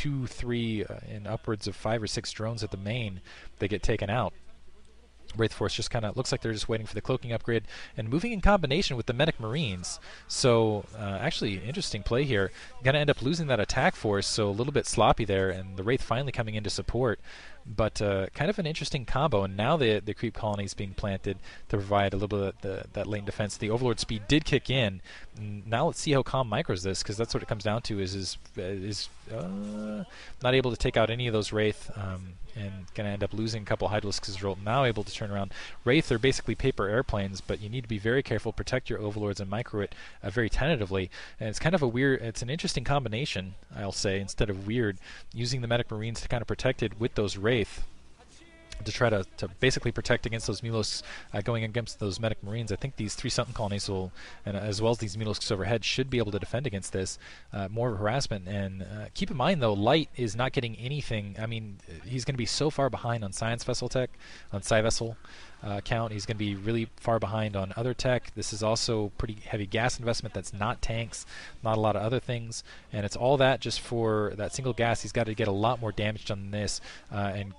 2, 3, and upwards of 5 or 6 drones at the main, they get taken out. Wraith Force just kind of looks like they're just waiting for the cloaking upgrade and moving in combination with the Medic Marines. So actually, interesting play here. Going to end up losing that attack force, so a little bit sloppy there, and the Wraith finally coming in to support. But kind of an interesting combo, and now the creep colony is being planted to provide a little bit of that latent defense. The Overlord speed did kick in. Now let's see how Calm micros this, because that's what it comes down to, is not able to take out any of those Wraith, and going to end up losing a couple Hydralisks as a result. Now able to turn around. Wraith are basically paper airplanes, but you need to be very careful, protect your Overlords, and micro it very tentatively. And it's kind of a weird, it's an interesting combination, I'll say, instead of weird, using the Medic Marines to kind of protect it with those Wraith, to try to basically protect against those Mulisks going against those Medic Marines. I think these 3 Sunken colonies will, and as well as these Mulisks overhead, should be able to defend against this. More harassment, and keep in mind though, Light is not getting anything. I mean, he's going to be so far behind on Science Vessel tech, on Sci Vessel count. He's going to be really far behind on other tech. This is also pretty heavy gas investment. That's not tanks, not a lot of other things, and it's all that just for that single gas. He's got to get a lot more damage done than this, and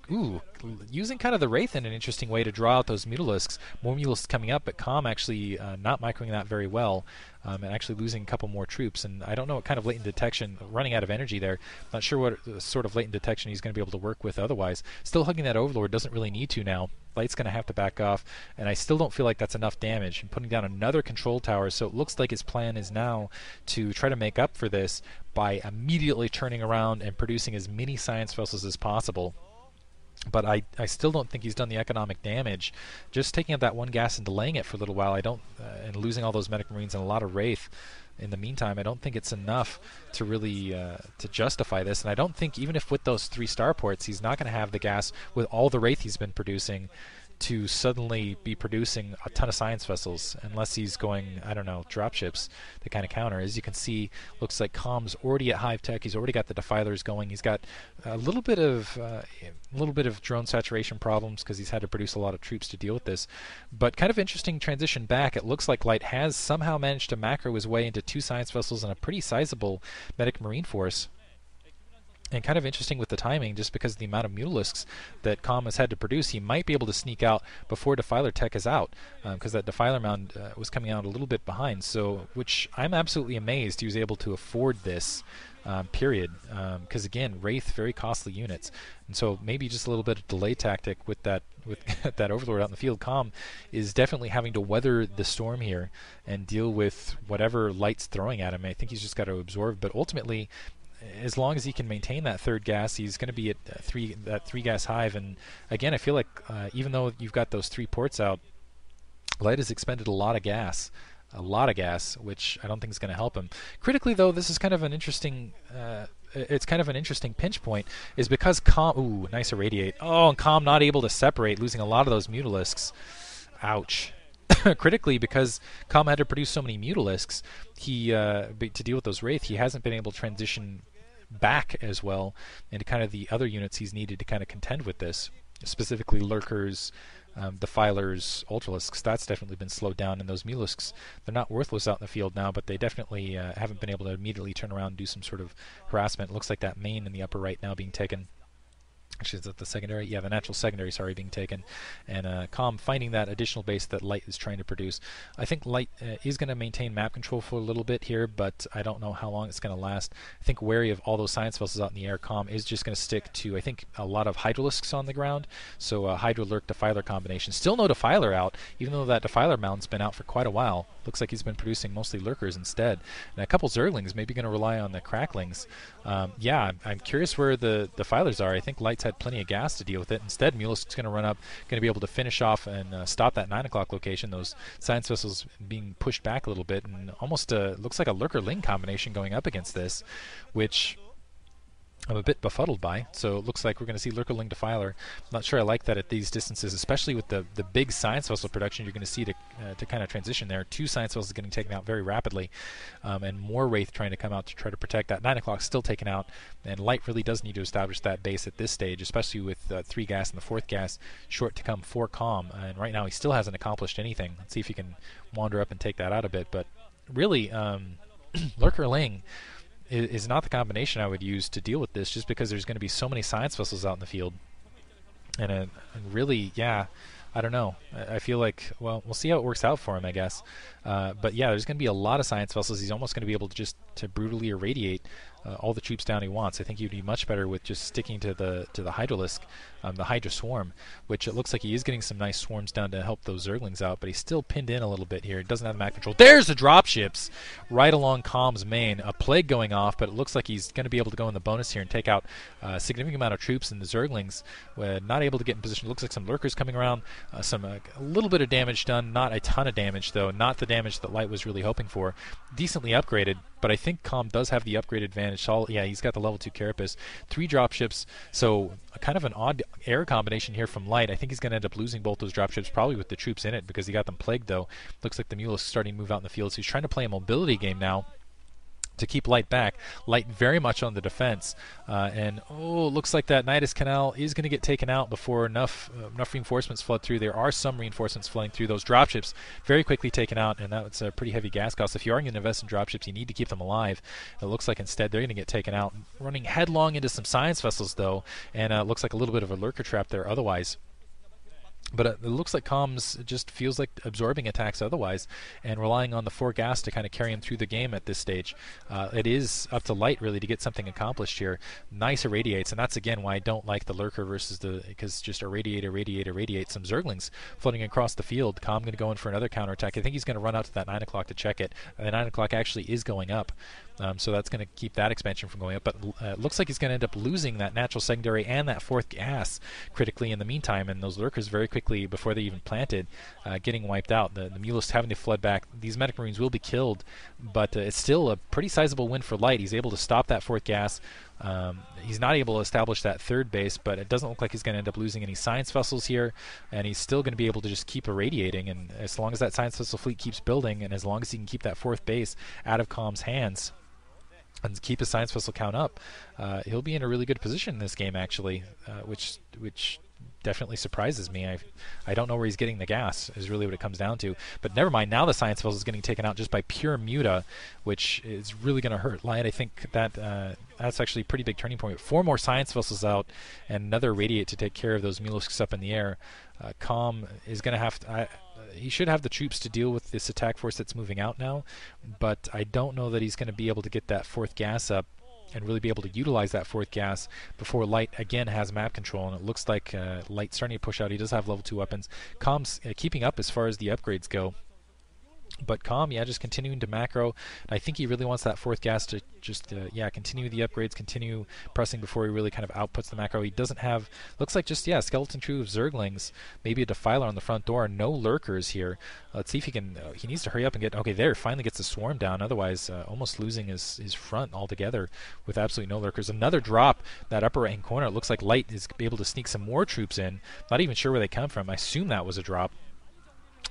using kind of the Wraith in an interesting way to draw out those Mutalisks. More Mutalisks coming up, but Calm actually not microing that very well. And actually losing a couple more troops, and I don't know what kind of latent detection, running out of energy there. Not sure what sort of latent detection he's going to be able to work with otherwise. Still hugging that Overlord, doesn't really need to now. Light's going to have to back off, and I still don't feel like that's enough damage. And putting down another control tower, so it looks like his plan is now to try to make up for this by immediately turning around and producing as many Science Vessels as possible. But I still don't think he's done the economic damage. Just taking out that one gas and delaying it for a little while, and losing all those Medic Marines and a lot of Wraith in the meantime, I don't think it's enough to really to justify this. And I don't think, even if with those 3 starports, he's not going to have the gas with all the Wraith he's been producing to suddenly be producing a ton of Science Vessels, unless he's going, I don't know, dropships to kind of counter. As you can see, looks like Calm's already at Hive Tech. He's already got the Defilers going. He's got a little bit of drone saturation problems because he's had to produce a lot of troops to deal with this. But kind of interesting transition back. It looks like Light has somehow managed to macro his way into 2 Science Vessels and a pretty sizable Medic Marine force. And kind of interesting with the timing, just because of the amount of Mutalisks that Calm has had to produce, he might be able to sneak out before Defiler tech is out, because that Defiler mound was coming out a little bit behind. So, which I'm absolutely amazed he was able to afford this, period. Because again, Wraith, very costly units, and so maybe just a little bit of delay tactic with that that Overlord out in the field. Calm is definitely having to weather the storm here and deal with whatever Light's throwing at him. I think he's just got to absorb, but ultimately, as long as he can maintain that 3rd gas, he's going to be at that 3 gas hive. And again, I feel like even though you've got those 3 ports out, Light has expended a lot of gas, which I don't think is going to help him. Critically, though, this is kind of an interesting. It's kind of an interesting pinch point, is because Calm. Ooh, nice irradiate. Oh, and Calm not able to separate, losing a lot of those Mutalisks. Ouch. Critically, because Calm had to produce so many Mutalisks, he to deal with those Wraith, he hasn't been able to transition back as well into kind of the other units he's needed to kind of contend with this, specifically Lurkers, Defilers, Ultralisks. That's definitely been slowed down, and those Mutalisks, they're not worthless out in the field now, but they definitely haven't been able to immediately turn around and do some sort of harassment. It looks like that main in the upper right now being taken. Actually, is that the secondary? Yeah, the natural secondary, sorry, being taken. And Calm finding that additional base that Light is trying to produce. I think Light is going to maintain map control for a little bit here, but I don't know how long it's going to last. I think wary of all those Science Vessels out in the air, Calm is just going to stick to, I think, a lot of Hydralisks on the ground. So Hydra Lurk Defiler combination. Still no Defiler out, even though that Defiler mound's been out for quite a while. Looks like he's been producing mostly Lurkers instead. And a couple Zerglings, maybe going to rely on the Cracklings. Yeah, I'm curious where the Defilers are. I think Light's had plenty of gas to deal with it. Instead, Mutalisk's going to run up, going to be able to finish off and stop that 9 o'clock location. Those Science Vessels being pushed back a little bit, and almost looks like a Lurker-Ling combination going up against this, which I'm a bit befuddled by. So it looks like we're going to see Lurker-Ling Defiler. I'm not sure I like that at these distances, especially with the big Science Vessel production you're going to see to kind of transition there. 2 Science Vessels getting taken out very rapidly, and more Wraith trying to come out to try to protect that. 9 o'clock still taken out, and Light really does need to establish that base at this stage, especially with 3 gas and the 4th gas short to come for Calm. And right now he still hasn't accomplished anything. Let's see if he can wander up and take that out a bit. But really, Lurker-Ling is not the combination I would use to deal with this, just because there's going to be so many science vessels out in the field. And really, yeah, I don't know. I feel like, well, we'll see how it works out for him, I guess. But yeah, there's going to be a lot of science vessels. He's almost going to be able to just to brutally irradiate all the troops down he wants. I think he'd be much better with just sticking to the Hydralisk, the Hydra Swarm, which it looks like he is getting some nice swarms down to help those Zerglings out, but he's still pinned in a little bit here. He doesn't have the map control. There's the dropships right along Calm's main. A plague going off, but it looks like he's going to be able to go in the bonus here and take out a significant amount of troops, and the Zerglings not able to get in position. It looks like some lurkers coming around, a little bit of damage done, not a ton of damage though, not the damage that Light was really hoping for. Decently upgraded, but I think Calm does have the upgrade advantage. Yeah, he's got the level 2 Carapace. 3 dropships, so kind of an odd air combination here from Light. I think he's going to end up losing both those dropships, probably with the troops in it, because he got them plagued though. Looks like the Mule is starting to move out in the field, so he's trying to play a mobility game now to keep Light back. Light very much on the defense, and looks like that Nidus Canal is going to get taken out before enough reinforcements flood through. There are some reinforcements flooding through. Those dropships very quickly taken out, and that's a pretty heavy gas cost. If you are going to invest in dropships, you need to keep them alive. It looks like instead they're going to get taken out. Running headlong into some science vessels though, and it looks like a little bit of a lurker trap there otherwise. But it looks like Comms just feels like absorbing attacks otherwise and relying on the 4 gas to kind of carry him through the game at this stage. It is up to Light really to get something accomplished here. Nice irradiates, and that's again why I don't like the lurker versus because just irradiate some Zerglings floating across the field. Com going to go in for another counterattack. I think he's going to run out to that 9 o'clock to check it. And the 9 o'clock actually is going up. So that's going to keep that expansion from going up. But it looks like he's going to end up losing that natural secondary and that 4th gas critically in the meantime. And those lurkers very quickly, before they even planted, getting wiped out. The Mulist having to flood back. These medic marines will be killed, but it's still a pretty sizable win for Light. He's able to stop that 4th gas. He's not able to establish that 3rd base, but it doesn't look like he's going to end up losing any science vessels here, and he's still going to be able to just keep irradiating. And as long as that science vessel fleet keeps building, and as long as he can keep that 4th base out of Com's hands and keep his science vessel count up, he'll be in a really good position in this game actually, which definitely surprises me. I don't know where he's getting the gas is really what it comes down to. But never mind, now the science vessel is getting taken out just by pure muta, which is really going to hurt Light. I think that that's actually a pretty big turning point. 4 more science vessels out and another radiate to take care of those Mulisks up in the air. Com is going to have to... he should have the troops to deal with this attack force that's moving out now, but I don't know that he's going to be able to get that 4th gas up and really be able to utilize that 4th gas before Light again has map control. And it looks like Light starting to push out. He does have level 2 weapons. Com's keeping up as far as the upgrades go. But Com, yeah, just continuing to macro. I think he really wants that 4th gas to just, continue the upgrades, continue pressing before he really kind of outputs the macro. He doesn't have, looks like just, skeleton crew of Zerglings, maybe a Defiler on the front door, no lurkers here. Let's see if he can, he needs to hurry up and get, okay, there, finally gets the swarm down, otherwise almost losing his front altogether with absolutely no lurkers. Another drop, that upper right-hand corner, it looks like Light is able to sneak some more troops in. Not even sure where they come from. I assume that was a drop.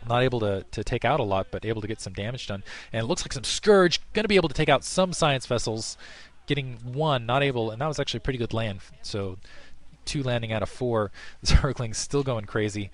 Not able to take out a lot, but able to get some damage done. And it looks like some Scourge, going to be able to take out some science vessels. Getting 1, not able, and that was actually a pretty good land. So 2 landing out of 4. Zerglings still going crazy.